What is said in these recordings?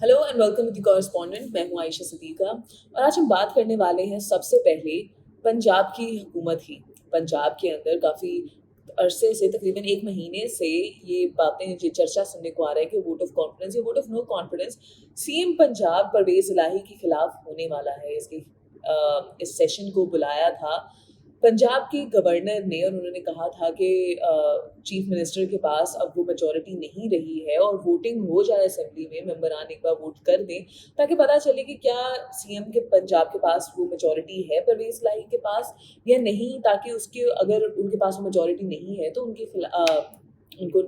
Hello and welcome to the correspondent. मैं हूं Ayesha Siddiqa और आज हम बात करने वाले हैं सबसे पहले पंजाब की हुकूमत की। पंजाब के अंदर काफ़ी अरसे से, तकरीबन एक महीने से ये बातें, ये चर्चा सुनने को आ रहा है कि वोट ऑफ कॉन्फिडेंस या vote of no confidence CM Punjab Pervez Elahi के खिलाफ होने वाला है। इस सेशन को बुलाया था पंजाब के गवर्नर ने और उन्होंने कहा था कि चीफ मिनिस्टर के पास अब वो मेजॉरिटी नहीं रही है और वोटिंग हो जाए असेंबली में, मेंबरान एक बार वोट कर दें ताकि पता चले कि क्या सीएम के पंजाब के पास वो मेजॉरिटी है परवेज इलाही के पास या नहीं, ताकि उसके अगर उनके पास वो मेजॉरिटी नहीं है तो उनको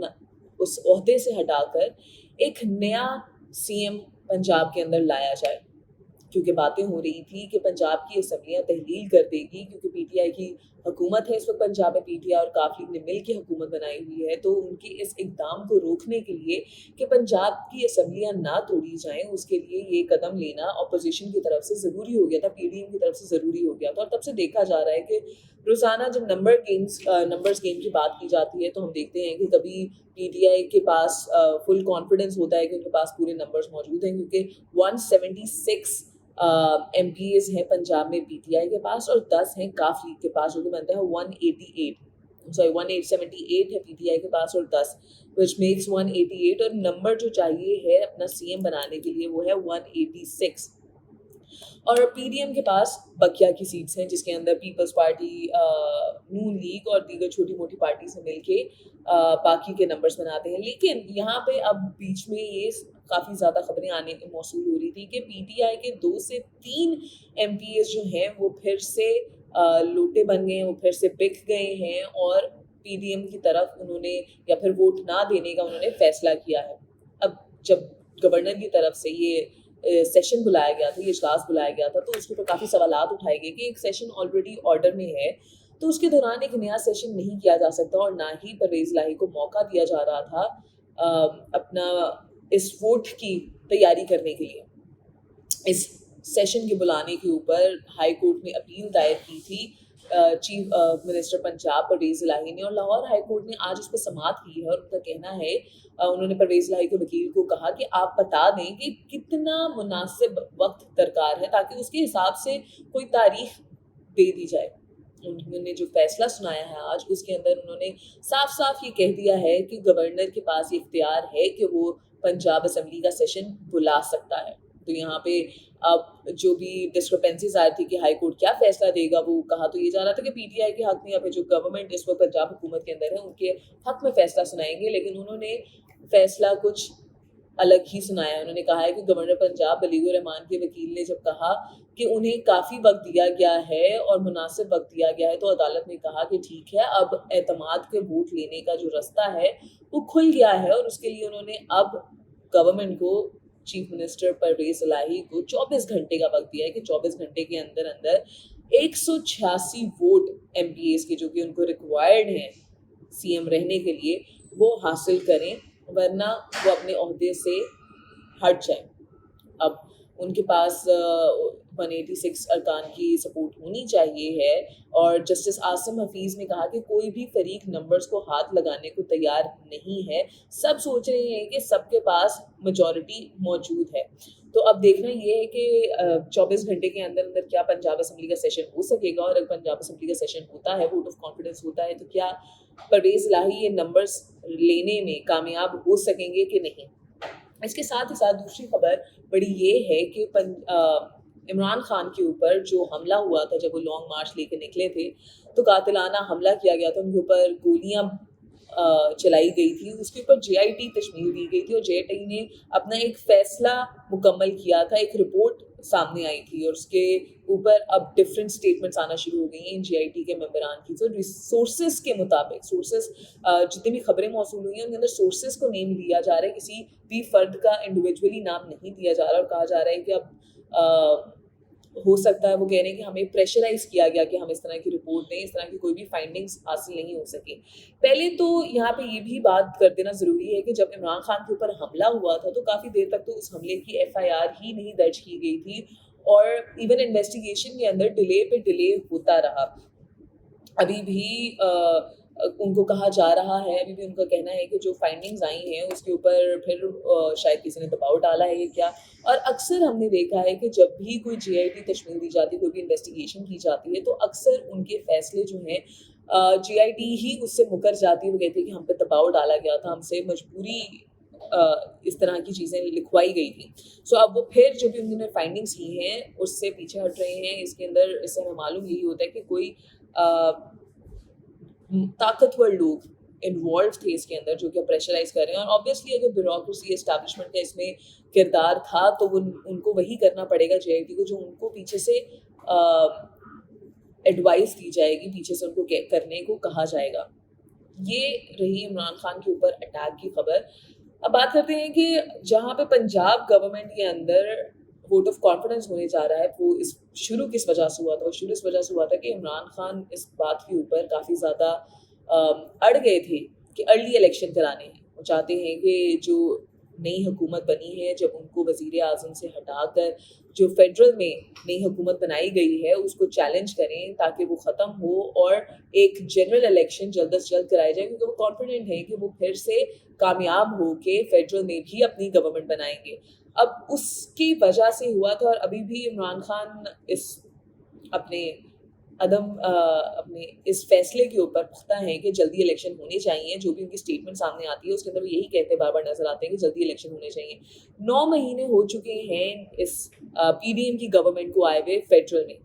उस ओहदे से हटाकर एक नया सीएम पंजाब के अंदर लाया जाए। क्योंकि बातें हो रही थी कि पंजाब की असम्बलियाँ तहलील कर देगी, क्योंकि पीटीआई की हुकूमत है इस वक्त पंजाब में। पीटीआई और काफ लीग ने मिल के हुकूमत बनाई हुई है, तो उनके इस इकदाम को रोकने के लिए कि पंजाब की असम्बलियाँ ना तोड़ी जाएं, उसके लिए ये कदम लेना अपोजिशन की तरफ से ज़रूरी हो गया था, पीडीएम की तरफ से ज़रूरी हो गया था। और तब से देखा जा रहा है कि रोज़ाना जब नंबर्स गेम की बात की जाती है तो हम देखते हैं कि कभी पीटीआई के पास फुल कॉन्फिडेंस होता है कि उनके पास पूरे नंबर्स मौजूद हैं, क्योंकि 176 एम पी एज हैं पंजाब में पीटीआई के पास और 10 हैं काफ लीग के पास, जो कि बनता है 178 है पीटीआई के पास और 10, विच मेक्स 188। और नंबर जो चाहिए है अपना सीएम बनाने के लिए वो है 186। और पीडीएम के पास बकिया की सीट्स हैं, जिसके अंदर पीपल्स पार्टी, नून लीग और दीगर छोटी मोटी पार्टी से मिलके बाकी के नंबर्स बनाते हैं। लेकिन यहाँ पे अब बीच में ये काफ़ी ज़्यादा खबरें आने मौसूल हो रही थी कि पीटीआई के 2 से 3 एमपीएस जो हैं वो फिर से लोटे बन गए हैं, वो फिर से बिक गए हैं और पीडीएम की तरफ उन्होंने या फिर वोट ना देने का उन्होंने फैसला किया है। अब जब गवर्नर की तरफ से ये सेशन बुलाया गया था, ये इजलास बुलाया गया था, तो उसके ऊपर काफ़ी सवालात उठाए गए कि एक सेशन ऑलरेडी ऑर्डर में है तो उसके दौरान एक नया सेशन नहीं किया जा सकता, और ना ही परवेज इलाही को मौका दिया जा रहा था अपना इस वोट की तैयारी करने के लिए। इस सेशन के बुलाने के ऊपर हाई कोर्ट में अपील दायर की थी चीफ मिनिस्टर पंजाब परवेज इलाही ने, और लाहौर हाई कोर्ट ने आज उस पर समाअत की है। और उनका कहना है, उन्होंने परवेज इलाही के वकील को कहा कि आप बता दें कि कितना मुनासिब वक्त दरकार है ताकि उसके हिसाब से कोई तारीख दे दी जाए। उन्होंने जो फैसला सुनाया है आज, उसके अंदर उन्होंने साफ साफ ये कह दिया है कि गवर्नर के पास ये इख्तियार है कि वो पंजाब असम्बली का सेशन बुला सकता है। तो यहाँ पे अब जो भी डिस्क्रिपेंसीज आ रही थी कि हाई कोर्ट क्या फैसला देगा, वो कहा तो ये जा रहा था कि पीटीआई के हक में या फिर जो गवर्नमेंट इस वक्त पंजाब हुकूमत के अंदर है उनके हक में फैसला सुनाएंगे, लेकिन उन्होंने फैसला कुछ अलग ही सुनाया। उन्होंने कहा है कि गवर्नर पंजाब बलीगुर रहमान के वकील ने जब कहा कि उन्हें काफ़ी वक्त दिया गया है और मुनासिब वक्त दिया गया है, तो अदालत ने कहा कि ठीक है, अब एतमाद के वोट लेने का जो रास्ता है वो खुल गया है। और उसके लिए उन्होंने अब गवर्नमेंट को, चीफ मिनिस्टर परवेज इलाही को 24 घंटे का वक्त दिया है कि 24 घंटे के अंदर अंदर 186 वोट एमपीएस के, जो कि उनको रिक्वायर्ड हैं सीएम रहने के लिए, वो हासिल करें, वरना वो अपने ओहदे से हट जाए। अब उनके पास 186 अरकान की सपोर्ट होनी चाहिए है। और जस्टिस आसिम हफीज़ ने कहा कि कोई भी फरीक नंबर्स को हाथ लगाने को तैयार नहीं है, सब सोच रहे हैं कि सबके पास मेजॉरिटी मौजूद है। तो अब देखना ये है कि 24 घंटे के अंदर अंदर क्या पंजाब असम्बली का सेशन हो सकेगा, और अगर पंजाब असम्बली का सेशन होता है, वोट ऑफ कॉन्फिडेंस होता है, तो क्या परवेज इलाही ये नंबर्स लेने में कामयाब हो सकेंगे कि नहीं। इसके साथ ही साथ दूसरी खबर बड़ी ये है कि इमरान खान के ऊपर जो हमला हुआ था, जब वो लॉन्ग मार्च लेके निकले थे तो कातिलाना हमला किया गया था, उनके ऊपर गोलियां चलाई गई थी, उसके ऊपर जेआईटी तशमील दी गई थी और जेआईटी ने अपना एक फैसला मुकम्मल किया था, एक रिपोर्ट सामने आई थी और उसके ऊपर अब डिफरेंट स्टेटमेंट्स आना शुरू हो गई हैं जेआईटी के मेंबरान की। तो सोर्सेस के मुताबिक, जितनी भी खबरें मौसूल हुई हैं उनके अंदर सोर्सेस को नेम दिया जा रहा है, किसी भी फर्द का इंडिविजुअली नाम नहीं दिया जा रहा, और कहा जा रहा है कि अब हो सकता है, वो कह रहे हैं कि हमें प्रेशराइज किया गया कि हम इस तरह की रिपोर्ट दें, इस तरह की कोई भी फाइंडिंग्स हासिल नहीं हो सकी। पहले तो यहाँ पे ये भी बात कर देना ज़रूरी है कि जब इमरान खान के ऊपर हमला हुआ था तो काफ़ी देर तक तो उस हमले की एफआईआर ही नहीं दर्ज की गई थी और इवन इन्वेस्टिगेशन के अंदर डिले पे डिले होता रहा। अभी भी उनको कहा जा रहा है, अभी भी उनका कहना है कि जो फाइंडिंग्स आई हैं उसके ऊपर फिर शायद किसी ने दबाव डाला है, ये क्या। और अक्सर हमने देखा है कि जब भी कोई जीआईटी तश्मील दी जाती है, कोई भी इन्वेस्टिगेशन की जाती है, तो अक्सर उनके फैसले जो हैं जीआईटी ही उससे मुकर जाती है। वो कहती है कि हम पे दबाव डाला गया था, हमसे मजबूरी इस तरह की चीज़ें लिखवाई गई थी। सो अब वो फिर जो भी उन्होंने फाइंडिंग्स की हैं उससे पीछे हट रहे हैं। इसके अंदर इससे हमें मालूम यही होता है कि कोई ताकतवर लोग इन्वॉल्व थे इसके अंदर, जो कि प्रेशराइज कर रहे हैं। और ऑब्वियसली अगर ब्यूरोक्रेसी एस्टैब्लिशमेंट का इसमें किरदार था तो वो उनको वही करना पड़ेगा जीआईटी को, जो उनको पीछे से एडवाइस दी जाएगी, पीछे से उनको करने को कहा जाएगा। ये रही इमरान खान के ऊपर अटैक की खबर। अब बात करते हैं कि जहाँ पे पंजाब गवर्नमेंट के अंदर वोट ऑफ कॉन्फिडेंस होने जा रहा है, वो इस शुरू किस वजह से हुआ था? वो शुरू इस वजह से हुआ था कि इमरान खान इस बात के ऊपर काफ़ी ज़्यादा अड़ गए थे कि अर्ली इलेक्शन कराने हैं। वो चाहते हैं कि जो नई हुकूमत बनी है, जब उनको वज़ीर आज़म से हटाकर जो फेडरल में नई हुकूमत बनाई गई है उसको चैलेंज करें ताकि वो ख़त्म हो और एक जनरल इलेक्शन जल्द से जल्द कराया जाए, क्योंकि वो कॉन्फिडेंट है कि वो फिर से कामयाब हो के फेडरल में भी अपनी गवर्नमेंट बनाएंगे। अब उसकी वजह से हुआ था, और अभी भी इमरान खान इस अपने अपने इस फैसले के ऊपर पुख्ता है कि जल्दी इलेक्शन होने चाहिए। जो भी उनकी स्टेटमेंट सामने आती है उसके अंदर वो यही कहते बार बार नजर आते हैं कि जल्दी इलेक्शन होने चाहिए। 9 महीने हो चुके हैं इस पीडीएम की गवर्नमेंट को आए हुए फेडरल में,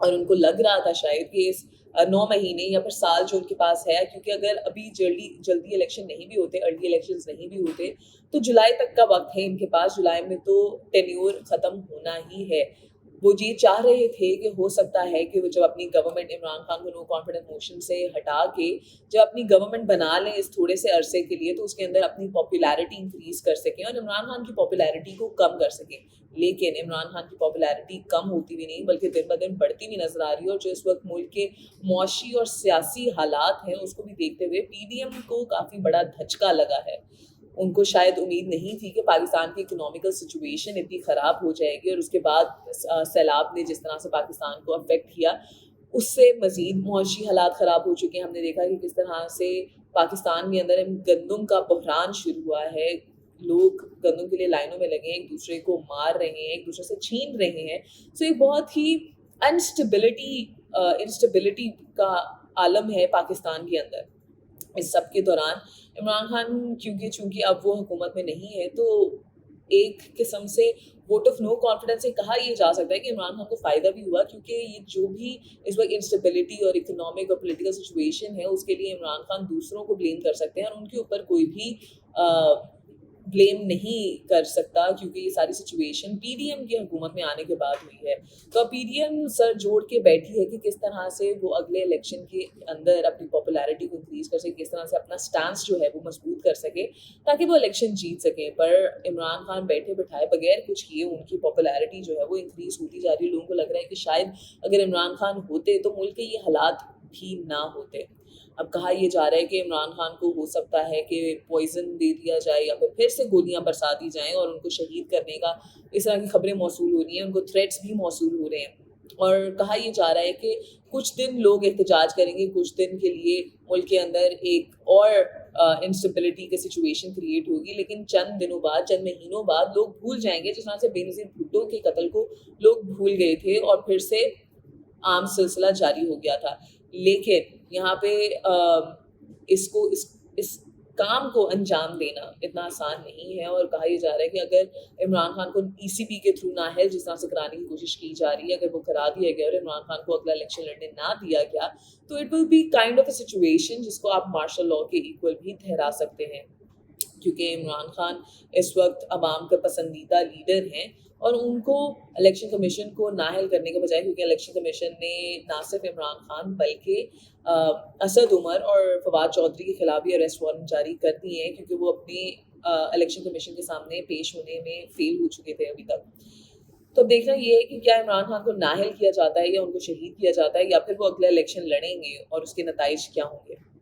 और उनको लग रहा था शायद कि इस 9 महीने या फिर साल जो उनके पास है, क्योंकि अगर अभी जल्दी इलेक्शन नहीं भी होते, अर्ली इलेक्शंस नहीं भी होते, तो जुलाई तक का वक्त है इनके पास। जुलाई में तो टेन्योर ख़त्म होना ही है। वो ये चाह रहे थे कि हो सकता है कि वो जब अपनी गवर्नमेंट इमरान खान को नो कॉन्फिडेंस मोशन से हटा के जब अपनी गवर्नमेंट बना लें इस थोड़े से अरसे के लिए, तो उसके अंदर अपनी पॉपुलैरिटी इंक्रीज कर सकें और इमरान खान की पॉपुलैरिटी को कम कर सकें। लेकिन इमरान खान की पॉपुलैरिटी कम होती भी नहीं, बल्कि दिन ब दिन बढ़ती भी नजर आ रही है। और जो इस वक्त मुल्क के मौशी और सियासी हालात हैं उसको भी देखते हुए पीडीएम को काफ़ी बड़ा धचका लगा है। उनको शायद उम्मीद नहीं थी कि पाकिस्तान की इकोनॉमिकल सिचुएशन इतनी ख़राब हो जाएगी, और उसके बाद सैलाब ने जिस तरह से पाकिस्तान को अफेक्ट किया उससे मज़ीद मुआशी हालात ख़राब हो चुके हैं। हमने देखा कि किस तरह से पाकिस्तान के अंदर गंदम का बहरान शुरू हुआ है। लोग गंदम के लिए लाइनों में लगे हैं, एक दूसरे को मार रहे हैं, एक दूसरे से छीन रहे हैं। सो एक बहुत ही इंस्टेबिलिटी का आलम है पाकिस्तान के अंदर। इस सब के दौरान इमरान खान चूंकि अब वो हुकूमत में नहीं है, तो एक किस्म से वोट ऑफ नो कॉन्फिडेंस से कहा यह जा सकता है कि इमरान खान को फ़ायदा भी हुआ, क्योंकि ये जो भी इस वक्त इंस्टेबिलिटी और इकोनॉमिक और पॉलिटिकल सिचुएशन है उसके लिए इमरान खान दूसरों को ब्लेम कर सकते हैं और उनके ऊपर कोई भी ब्लेम नहीं कर सकता, क्योंकि ये सारी सिचुएशन पीडीएम की हुकूमत में आने के बाद हुई है। तो अब पीडीएम सर जोड़ के बैठी है कि किस तरह से वो अगले इलेक्शन के अंदर अपनी पॉपुलैरिटी को इंक्रीज कर सके, किस तरह से अपना स्टांस जो है वो मजबूत कर सके ताकि वो इलेक्शन जीत सके। पर इमरान खान बैठे बिठाए बगैर कुछ किए उनकी पॉपुलैरिटी जो है वो इंक्रीज होती जा रही है। लोगों को लग रहा है कि शायद अगर इमरान खान होते तो मुल्क के ये हालात भी ना होते। अब कहा यह जा रहा है कि इमरान खान को हो सकता है कि पॉइजन दे दिया जाए या फिर से गोलियां बरसा दी जाएं और उनको शहीद करने का इस तरह की खबरें मौसूल हो रही हैं, उनको थ्रेट्स भी मौसूल हो रहे हैं। और कहा यह जा रहा है कि कुछ दिन लोग एहतजाज करेंगे, कुछ दिन के लिए मुल्क के अंदर एक और इंस्टेबिलिटी की सिचुएशन क्रिएट होगी, लेकिन चंद दिनों बाद, चंद महीनों बाद लोग भूल जाएंगे। जिस तरह से बेनज़ीर भुट्टो के कत्ल को लोग भूल गए थे और फिर से आम सिलसिला जारी हो गया था। लेकिन यहाँ पे इस काम को अंजाम देना इतना आसान नहीं है। और कहा यह जा रहा है कि अगर इमरान खान को ईसीपी के थ्रू नाहल जिस तरह से कराने की कोशिश की जा रही है, अगर वो करा दिया गया और इमरान खान को अगला इलेक्शन लड़ने ना दिया गया, तो it will be kind of a situation जिसको आप मार्शल लॉ के इक्वल भी ठहरा सकते हैं, क्योंकि इमरान खान इस वक्त अवाम का पसंदीदा लीडर हैं और उनको इलेक्शन कमीशन को नाअहल करने के बजाय, क्योंकि इलेक्शन कमीशन ने ना सिर्फ इमरान खान बल्कि असद उमर और फवाद चौधरी के खिलाफ भी अरेस्ट वारंट जारी कर दिए हैं, क्योंकि वो अपने इलेक्शन कमीशन के सामने पेश होने में फेल हो चुके थे अभी तक। तो अब देखना ये है कि क्या इमरान खान को नाअहल किया जाता है या उनको शहीद किया जाता है, या फिर वो अगला इलेक्शन लड़ेंगे और उसके नताइज क्या होंगे।